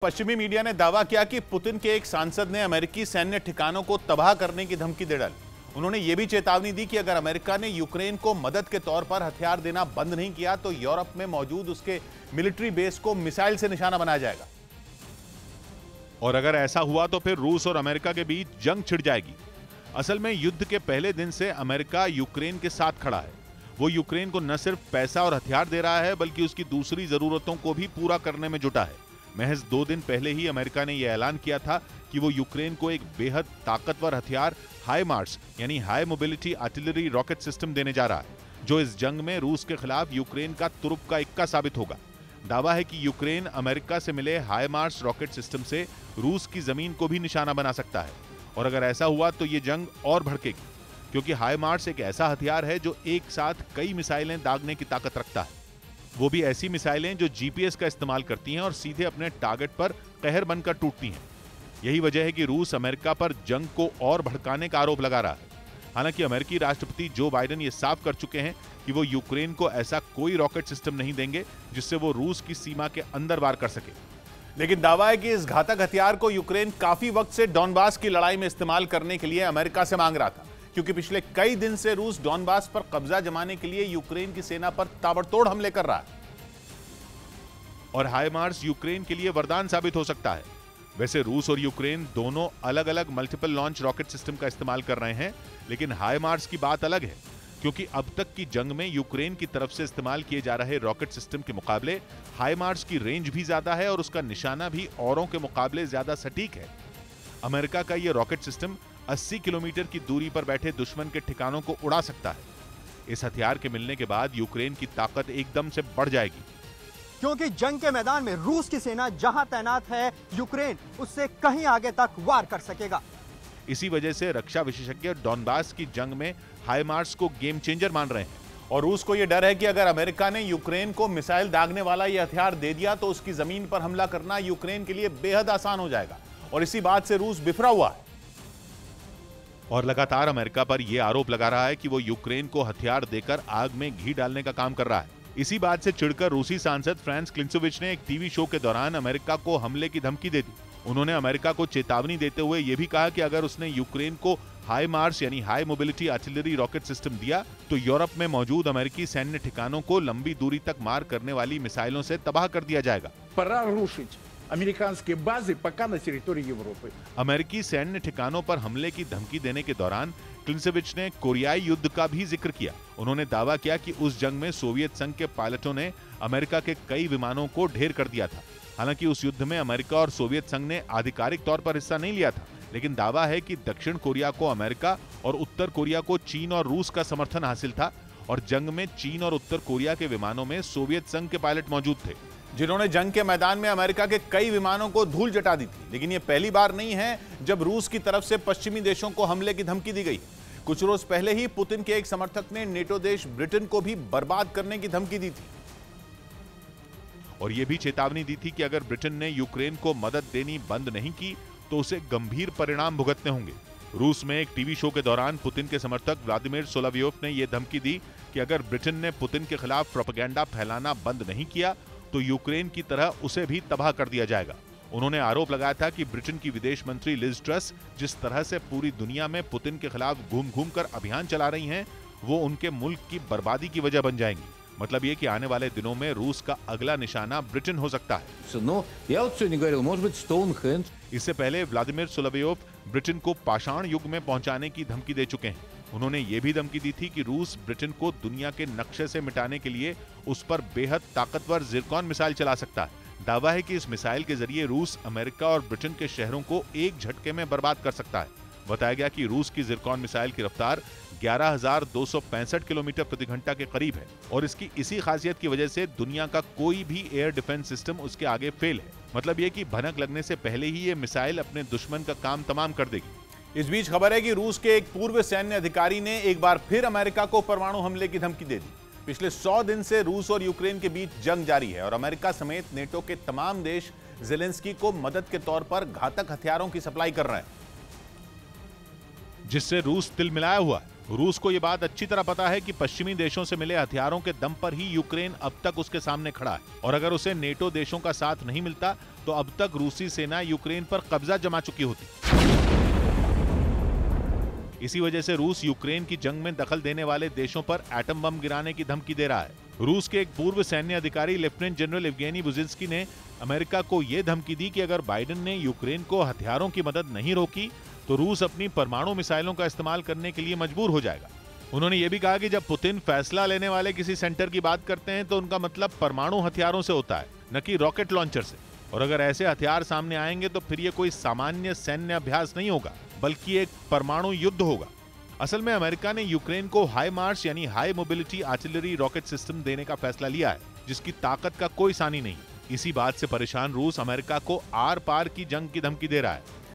पश्चिमी मीडिया ने दावा किया कि पुतिन के एक सांसद ने अमेरिकी सैन्य ठिकानों को तबाह करने की धमकी दे डाली। उन्होंने यह भी चेतावनी दी कि अगर अमेरिका ने यूक्रेन को मदद के तौर पर हथियार देना बंद नहीं किया तो यूरोप में मौजूद उसके मिलिट्री बेस को मिसाइल से निशाना बनाया जाएगा। और अगर ऐसा हुआ तो फिर रूस और अमेरिका के बीच जंग छिड़ जाएगी। असल में युद्ध के पहले दिन से अमेरिका यूक्रेन के साथ खड़ा है। वो यूक्रेन को न सिर्फ पैसा और हथियार दे रहा है बल्कि उसकी दूसरी जरूरतों को भी पूरा करने में जुटा है। महज 2 दिन पहले ही अमेरिका ने यह ऐलान किया था कि वो यूक्रेन को एक बेहद ताकतवर हथियार हाइमार्स यानी high mobility artillery rocket system देने जा रहा है, जो इस जंग में रूस के खिलाफ यूक्रेन का तुरुप का इक्का साबित होगा। दावा है कि यूक्रेन अमेरिका से मिले हाइमार्स रॉकेट सिस्टम से रूस की जमीन को भी निशाना बना सकता है। और अगर ऐसा हुआ तो ये जंग और भड़केगी, क्योंकि हाइमार्स एक ऐसा हथियार है जो एक साथ कई मिसाइलें दागने की ताकत रखता है। वो भी ऐसी मिसाइलें जो जीपीएस का इस्तेमाल करती हैं और सीधे अपने टारगेट पर कहर बनकर टूटती हैं। यही वजह है कि रूस अमेरिका पर जंग को और भड़काने का आरोप लगा रहा है। हालांकि अमेरिकी राष्ट्रपति जो बाइडेन ये साफ कर चुके हैं कि वो यूक्रेन को ऐसा कोई रॉकेट सिस्टम नहीं देंगे जिससे वो रूस की सीमा के अंदर वार कर सके। लेकिन दावा है कि इस घातक हथियार को यूक्रेन काफी वक्त से डॉनबास की लड़ाई में इस्तेमाल करने के लिए अमेरिका से मांग रहा था, क्योंकि पिछले कई दिन से रूस डॉनबास पर कब्जा जमाने के लिए यूक्रेन की सेना पर ताबड़तोड़ हमले कर रहा है। और हाइमार्स यूक्रेन के लिए वरदान साबित हो सकता है। वैसे रूस और यूक्रेन दोनों अलग अलग मल्टीपल लॉन्च रॉकेट सिस्टम का इस्तेमाल कर रहे हैं, लेकिन हाइमार्स की बात अलग है, क्योंकि अब तक की जंग में यूक्रेन की तरफ से इस्तेमाल किए जा रहे रॉकेट सिस्टम के मुकाबले हाइमार्स की रेंज भी ज्यादा है और उसका निशाना भी औरों के मुकाबले ज्यादा सटीक है। अमेरिका का यह रॉकेट सिस्टम 80 किलोमीटर की दूरी पर बैठे दुश्मन के ठिकानों को उड़ा सकता है। इस हथियार के मिलने के बाद यूक्रेन की ताकत एकदम से बढ़ जाएगी, क्योंकि जंग के मैदान में रूस की सेना जहां तैनात है, यूक्रेन उससे कहीं आगे तक वार कर सकेगा। इसी वजह से रक्षा विशेषज्ञ डॉनबास की जंग में हाइमार्स को गेम चेंजर मान रहे हैं। और रूस को यह डर है कि अगर अमेरिका ने यूक्रेन को मिसाइल दागने वाला यह हथियार दे दिया तो उसकी जमीन पर हमला करना यूक्रेन के लिए बेहद आसान हो जाएगा। और इसी बात से रूस बिफरा हुआ है और लगातार अमेरिका पर यह आरोप लगा रहा है कि वो यूक्रेन को हथियार देकर आग में घी डालने का काम कर रहा है। इसी बात से चिढ़कर रूसी सांसद फ्रांस क्लिंसोविच ने एक टीवी शो के दौरान अमेरिका को हमले की धमकी दे दी। उन्होंने अमेरिका को चेतावनी देते हुए यह भी कहा कि अगर उसने यूक्रेन को हाइमार्स यानी high mobility artillery rocket system दिया तो यूरोप में मौजूद अमेरिकी सैन्य ठिकानों को लंबी दूरी तक मार करने वाली मिसाइलों से तबाह कर दिया जाएगा। अमेरिकानस्की बाज़ी पक्का ना टेरिटोरी यूरोप। अमेरिकी सैन्य ठिकानों पर हमले की धमकी देने के दौरान क्लिंसोविच ने कोरियाई युद्ध का भी जिक्र किया। उन्होंने दावा किया कि उस जंग में सोवियत संघ के पायलटों ने अमेरिका के कई विमानों को ढेर कर दिया था। हालांकि उस युद्ध में अमेरिका और सोवियत संघ ने आधिकारिक तौर पर हिस्सा नहीं लिया था, लेकिन दावा है कि दक्षिण कोरिया को अमेरिका और उत्तर कोरिया को चीन और रूस का समर्थन हासिल था और जंग में चीन और उत्तर कोरिया के विमानों में सोवियत संघ के पायलट मौजूद थे, जिन्होंने जंग के मैदान में अमेरिका के कई विमानों को धूल चटा दी थी। लेकिन यह पहली बार नहीं है जब रूस की तरफ से पश्चिमी देशों को हमले की धमकी दी गई। कुछ रोज पहले ही पुतिन के एक समर्थक ने नेटो देश ब्रिटेन को भी बर्बाद करने की धमकी दी थी और यह भी चेतावनी दी थी कि अगर ब्रिटेन ने यूक्रेन को मदद देनी बंद नहीं की तो उसे गंभीर परिणाम भुगतने होंगे। रूस में एक टीवी शो के दौरान पुतिन के समर्थक व्लादिमीर सोलोवियोव ने यह धमकी दी कि अगर ब्रिटेन ने पुतिन के खिलाफ प्रोपेगेंडा फैलाना बंद नहीं किया तो यूक्रेन की तरह उसे भी तबाह कर दिया जाएगा। उन्होंने आरोप लगाया था कि ब्रिटेन की विदेश मंत्री लिज ट्रस जिस तरह से पूरी दुनिया में पुतिन के खिलाफ घूम घूम कर अभियान चला रही हैं, वो उनके मुल्क की बर्बादी की वजह बन जाएंगी। मतलब ये कि आने वाले दिनों में रूस का अगला निशाना ब्रिटेन हो सकता है। इससे पहले व्लादिमीर सोलोवियोव ब्रिटेन को पाषाण युग में पहुंचाने की धमकी दे चुके हैं। उन्होंने ये भी धमकी दी थी कि रूस ब्रिटेन को दुनिया के नक्शे से मिटाने के लिए उस पर बेहद ताकतवर जिरकॉन मिसाइल चला सकता है। दावा है कि इस मिसाइल के जरिए रूस अमेरिका और ब्रिटेन के शहरों को एक झटके में बर्बाद कर सकता है। बताया गया कि रूस की जिरकॉन मिसाइल की रफ्तार 11,265 किलोमीटर प्रति घंटा के करीब है और इसकी इसी खासियत की वजह से दुनिया का कोई भी एयर डिफेंस सिस्टम उसके आगे फेल है। मतलब ये कि भनक लगने से पहले ही ये मिसाइल अपने दुश्मन का काम तमाम कर देगी। इस बीच खबर है कि रूस के एक पूर्व सैन्य अधिकारी ने एक बार फिर अमेरिका को परमाणु हमले की धमकी दे दी। पिछले 100 दिन से रूस और यूक्रेन के बीच जंग जारी है और अमेरिका समेत नेटो के तमाम देश ज़ेलेंस्की को मदद के तौर पर घातक हथियारों की सप्लाई कर रहे हैं, जिससे रूस तिलमिलाया हुआ है। रूस को यह बात अच्छी तरह पता है कि पश्चिमी देशों से मिले हथियारों के दम पर ही यूक्रेन अब तक उसके सामने खड़ा है और अगर उसे नेटो देशों का साथ नहीं मिलता तो अब तक रूसी सेना यूक्रेन पर कब्जा जमा चुकी होती। इसी वजह से रूस यूक्रेन की जंग में दखल देने वाले देशों पर एटम बम गिराने की धमकी दे रहा है। रूस के एक पूर्व सैन्य अधिकारी लेफ्टिनेंट जनरल येवगेनी बुजिंस्की ने अमेरिका को यह धमकी दी कि अगर बाइडेन ने यूक्रेन को हथियारों की मदद नहीं रोकी तो रूस अपनी परमाणु मिसाइलों का इस्तेमाल करने के लिए मजबूर हो जाएगा। उन्होंने यह भी कहा कि जब पुतिन फैसला लेने वाले किसी सेंटर की बात करते हैं तो उनका मतलब परमाणु हथियारों से होता है, न कि रॉकेट लॉन्चर से। और अगर ऐसे हथियार सामने आएंगे तो फिर ये कोई सामान्य सैन्य अभ्यास नहीं होगा बल्कि एक परमाणु युद्ध होगा। असल में अमेरिका ने यूक्रेन को हाई मार्च यानी high mobility artillery rocket system देने का फैसला लिया है जिसकी ताकत का कोई सानी नहीं। इसी बात से परेशान रूस अमेरिका को आर पार की जंग की धमकी दे रहा है।